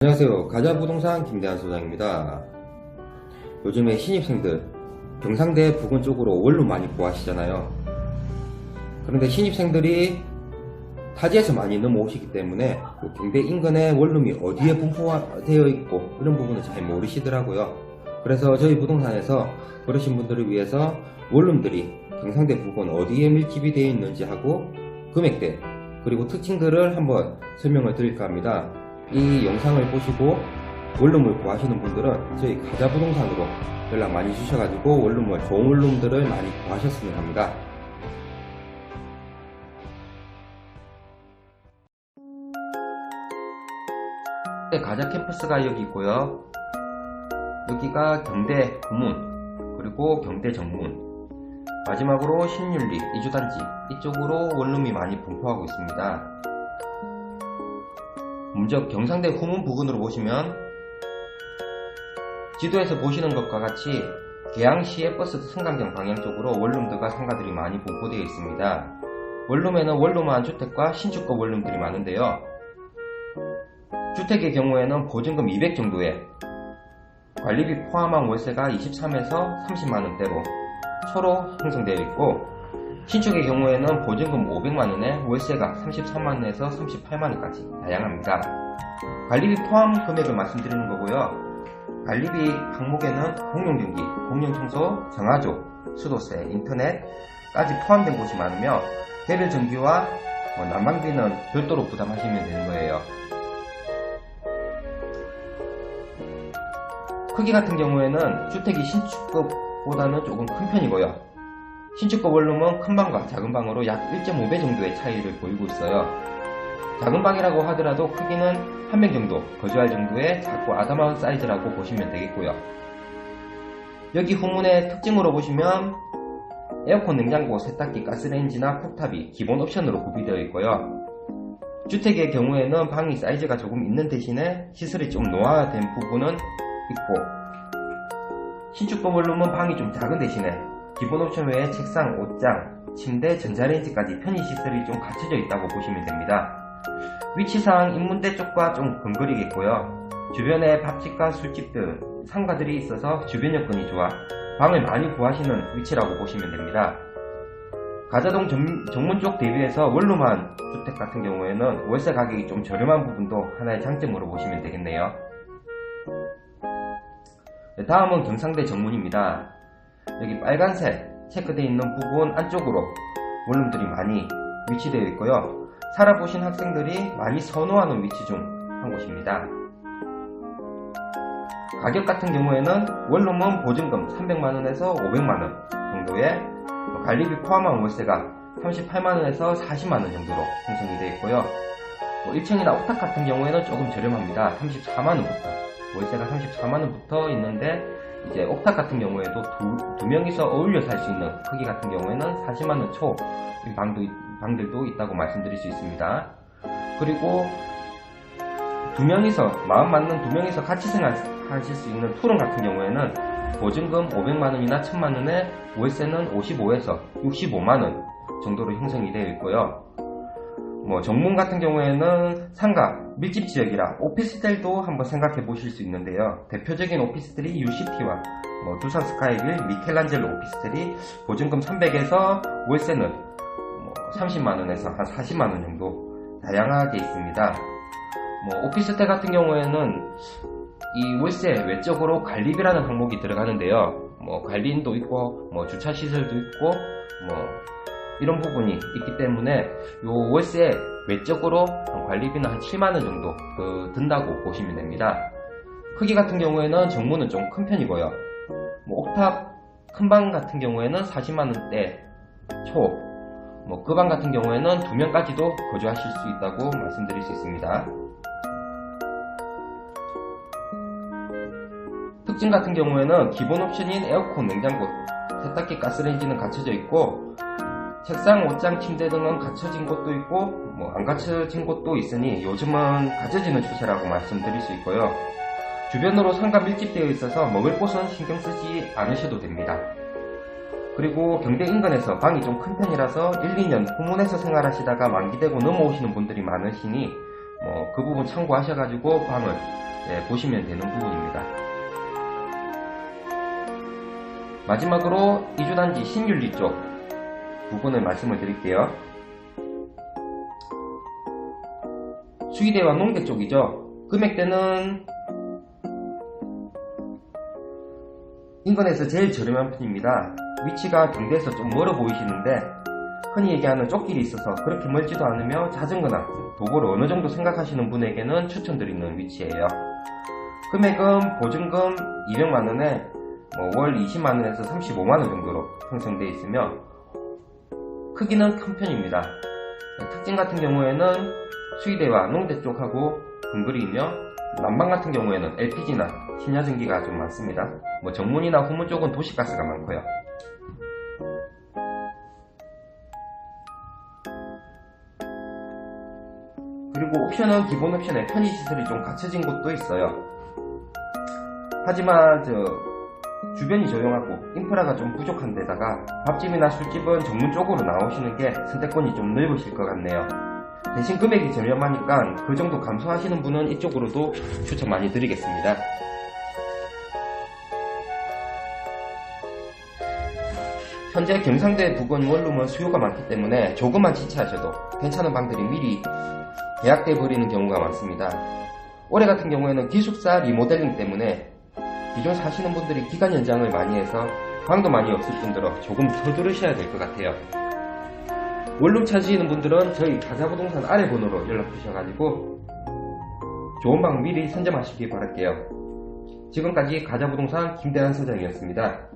안녕하세요. 가자부동산 김대한 소장입니다. 요즘에 신입생들 경상대 부근 쪽으로 원룸 많이 구하시잖아요. 그런데 신입생들이 타지에서 많이 넘어오시기 때문에 경대 인근에 원룸이 어디에 분포되어 있고 이런 부분을 잘 모르시더라고요. 그래서 저희 부동산에서 그러신 분들을 위해서 원룸들이 경상대 부근 어디에 밀집이 되어 있는지 하고 금액대 그리고 특징들을 한번 설명을 드릴까 합니다. 이 영상을 보시고 원룸을 구하시는 분들은 저희 가자부동산으로 연락 많이 주셔가지고 좋은 원룸들을 많이 구하셨으면 합니다. 가자 캠퍼스가 여기 있고요. 여기가 경대 구문 그리고 경대 정문, 마지막으로 신윤리 이주단지 이쪽으로 원룸이 많이 분포하고 있습니다. 먼저 경상대 후문 부근으로 보시면 지도에서 보시는 것과 같이 계양시의 버스 승강경 방향 쪽으로 원룸들과 상가들이 많이 분포되어 있습니다. 원룸에는 원룸한 주택과 신축급 원룸들이 많은데요. 주택의 경우에는 보증금 200 정도에 관리비 포함한 월세가 23에서 30만원대로 초로 형성되어 있고, 신축의 경우에는 보증금 500만원에 월세가 33만원에서 38만원까지 다양합니다. 관리비 포함 금액을 말씀드리는 거고요. 관리비 항목에는 공용전기, 공용청소, 정화조, 수도세, 인터넷까지 포함된 곳이 많으며 개별 전기와 난방비는 별도로 부담하시면 되는 거예요. 크기 같은 경우에는 주택이 신축급보다는 조금 큰 편이고요. 신축급 원룸은 큰 방과 작은 방으로 약 1.5배 정도의 차이를 보이고 있어요. 작은 방이라고 하더라도 크기는 한 명 정도 거주할 정도의 작고 아담한 사이즈라고 보시면 되겠고요. 여기 후문의 특징으로 보시면 에어컨, 냉장고, 세탁기, 가스레인지나 쿡탑이 기본 옵션으로 구비되어 있고요. 주택의 경우에는 방이 사이즈가 조금 있는 대신에 시설이 좀 노화된 부분은 있고, 신축급 원룸은 방이 좀 작은 대신에 기본 옵션 외에 책상, 옷장, 침대, 전자레인지까지 편의시설이 좀 갖춰져 있다고 보시면 됩니다. 위치상 인문대 쪽과 좀 근거리겠고요. 주변에 밥집과 술집 등 상가들이 있어서 주변 여건이 좋아 방을 많이 구하시는 위치라고 보시면 됩니다. 가자동 정문 쪽 대비해서 원룸한 주택 같은 경우에는 월세 가격이 좀 저렴한 부분도 하나의 장점으로 보시면 되겠네요. 다음은 경상대 정문입니다. 여기 빨간색 체크되어 있는 부분 안쪽으로 원룸들이 많이 위치되어 있고요. 살아보신 학생들이 많이 선호하는 위치 중 한 곳입니다. 가격 같은 경우에는 원룸은 보증금 300만원에서 500만원 정도에 관리비 포함한 월세가 38만원에서 40만원 정도로 형성이 되어 있고요. 1층이나 옥탑 같은 경우에는 조금 저렴합니다. 34만원부터 월세가 34만원부터 있는데, 이제 옥탑 같은 경우에도 두 명이서 어울려 살 수 있는 크기 같은 경우에는 40만원 초 방들도 있다고 말씀드릴 수 있습니다. 그리고 마음 맞는 두 명이서 같이 생활하실 수 있는 투룸 같은 경우에는 보증금 500만원이나 1000만원에 월세는 55에서 65만원 정도로 형성이 되어 있고요. 정문 같은 경우에는 상가, 밀집 지역이라 오피스텔도 한번 생각해 보실 수 있는데요. 대표적인 오피스텔이 UCT와 두산 스카이빌, 미켈란젤로 오피스텔이 보증금 300에서 월세는 30만원에서 한 40만원 정도 다양하게 있습니다. 오피스텔 같은 경우에는 이 월세 외적으로 관리비라는 항목이 들어가는데요. 관리인도 있고 주차시설도 있고 이런 부분이 있기 때문에 요 월세 외적으로 관리비는 한 7만원 정도 든다고 보시면 됩니다. 크기 같은 경우에는 정문은 좀 큰 편이고요. 옥탑 큰 방 같은 경우에는 40만원대 초, 그 방 같은 경우에는 2명까지도 거주하실 수 있다고 말씀드릴 수 있습니다. 특징 같은 경우에는 기본 옵션인 에어컨, 냉장고, 세탁기, 가스레인지는 갖춰져 있고, 책상, 옷장, 침대 등은 갖춰진 곳도 있고 안 갖춰진 곳도 있으니 요즘은 갖춰지는 추세라고 말씀드릴 수 있고요. 주변으로 상가 밀집되어 있어서 먹을 곳은 신경 쓰지 않으셔도 됩니다. 그리고 경대 인근에서 방이 좀 큰 편이라서 1, 2년 후문에서 생활하시다가 만기되고 넘어오시는 분들이 많으시니 그 부분 참고하셔가지고 방을 보시면 되는 부분입니다. 마지막으로 이주단지 신윤리 쪽 부분을 말씀을 드릴게요. 수의대와 농대 쪽이죠. 금액대는 인근에서 제일 저렴한 편입니다. 위치가 경대에서 좀 멀어 보이시는데 흔히 얘기하는 쪽길이 있어서 그렇게 멀지도 않으며 자전거나 도보를 어느 정도 생각하시는 분에게는 추천드리는 위치예요. 금액은 보증금 200만원에 월 20만원에서 35만원 정도로 형성되어 있으며 크기는 큰 편입니다. 특징 같은 경우에는 수의대와 농대 쪽하고 근거리이며 난방 같은 경우에는 LPG나 심야전기가 좀 많습니다. 정문이나 후문 쪽은 도시가스가 많고요. 그리고 옵션은 기본 옵션에 편의시설이 좀 갖춰진 곳도 있어요. 하지만 주변이 조용하고 인프라가 좀 부족한 데다가 밥집이나 술집은 정문 쪽으로 나오시는 게 선택권이 좀 넓으실 것 같네요. 대신 금액이 저렴하니까 그 정도 감소하시는 분은 이쪽으로도 추천 많이 드리겠습니다. 현재 경상대 부근 원룸은 수요가 많기 때문에 조금만 지체하셔도 괜찮은 방들이 미리 예약돼 버리는 경우가 많습니다. 올해 같은 경우에는 기숙사 리모델링 때문에 기존 사시는 분들이 기간 연장을 많이 해서 방도 많이 없을 뿐더러 조금 서두르셔야 될 것 같아요. 원룸 찾으시는 분들은 저희 가자부동산 아래 번호로 연락 주셔가지고 좋은 방 미리 선점하시기 바랄게요. 지금까지 가자부동산 김대한 소장이었습니다.